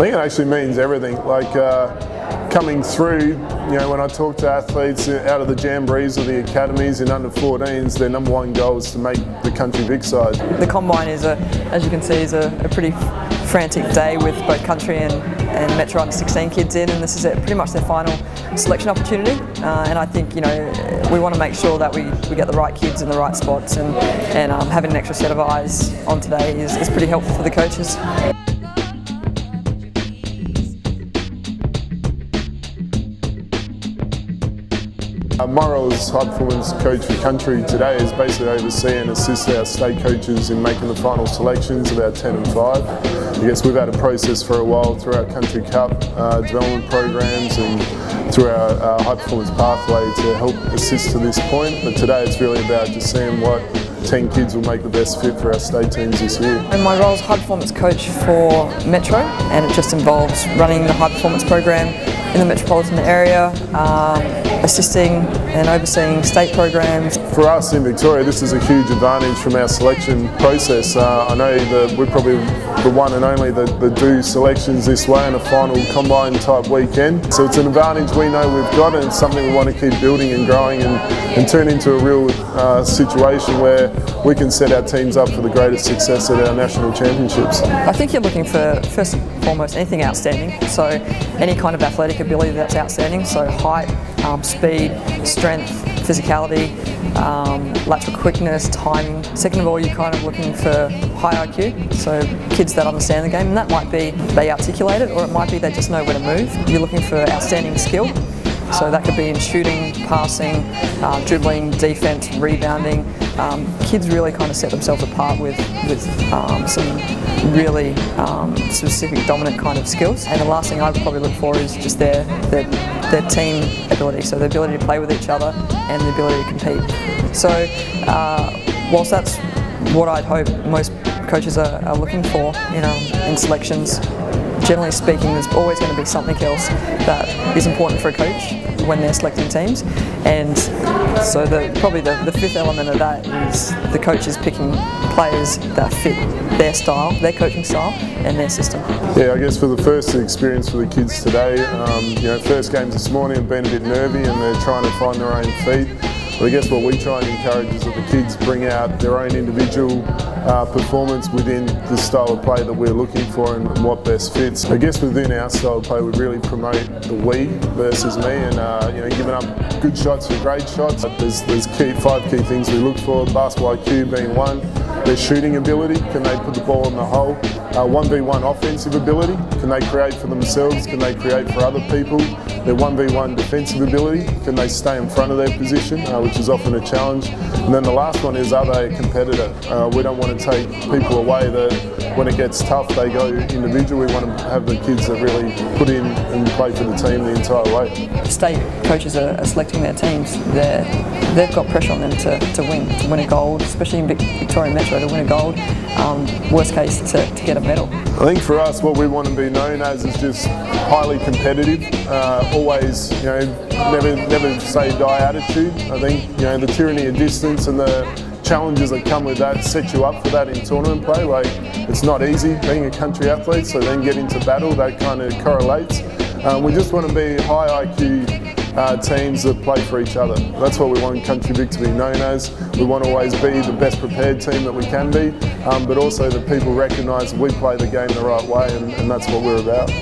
think it actually means everything. Like coming through, when I talk to athletes out of the jamborees or the academies in under 14s, their number one goal is to make the country Vic side. The Combine is, as you can see, is a pretty frantic day with both country and Metro under 16 kids in, and this is pretty much their final selection opportunity. And I think we want to make sure that we get the right kids in the right spots, and having an extra set of eyes on today is pretty helpful for the coaches. My role as high performance coach for country today is basically oversee and assist our state coaches in making the final selections of our 10 and 5. I guess we've had a process for a while through our country cup development programs and through our high performance pathway to help assist to this point, but today it's really about just seeing what 10 kids will make the best fit for our state teams this year. And my role is high performance coach for Metro, and it just involves running the high performance program in the metropolitan area, assisting and overseeing state programs. For us in Victoria, this is a huge advantage from our selection process. I know that we're probably the one and only that do selections this way in a final combine type weekend. So it's an advantage we know we've got, and it's something we want to keep building and growing and turn into a real situation where we can set our teams up for the greatest success at our national championships. I think you're looking for, first and foremost, anything outstanding. So any kind of athletic ability that's outstanding. So height, speed, strength, physicality, lateral quickness, timing. Second of all, you're kind of looking for high IQ, so kids that understand the game, and that might be they articulate it, or it might be they just know where to move. You're looking for outstanding skill, so that could be in shooting, passing, dribbling, defense, rebounding. Kids really kind of set themselves apart with some really specific dominant kind of skills. And the last thing I would probably look for is just their team ability, so the ability to play with each other and the ability to compete. So whilst that's what I'd hope most coaches are looking for in selections, generally speaking, there's always going to be something else that is important for a coach when they're selecting teams. And so probably the fifth element of that is the coaches picking players that fit their style, their coaching style and their system. Yeah, I guess for the first experience for the kids today, first games this morning have been a bit nervy and they're trying to find their own feet. But I guess what we try and encourage is that the kids bring out their own individual performance within the style of play that we're looking for and what best fits. I guess within our style of play, we really promote the we versus me, and giving up good shots for great shots. There's 5 key things we look for, basketball IQ being one. Their shooting ability, can they put the ball in the hole? 1v1 offensive ability, can they create for themselves, can they create for other people? Their 1v1 defensive ability, can they stay in front of their position, which is often a challenge. And then the last one is, are they a competitor? We don't want to take people away that when it gets tough they go individual. We want to have the kids that really put in and play for the team the entire way. State coaches are selecting their teams. They've got pressure on them to win a gold, especially in Victorian Metro, to win a gold. Worst case, to get a medal. I think for us, what we want to be known as is just highly competitive. Always, never say die attitude. I think the tyranny of distance and the challenges that come with that set you up for that in tournament play. Like, it's not easy being a country athlete, so then get into battle, that kind of correlates. We just want to be high IQ teams that play for each other. That's what we want Country Vic to be known as. We want to always be the best prepared team that we can be, but also that people recognise we play the game the right way, and that's what we're about.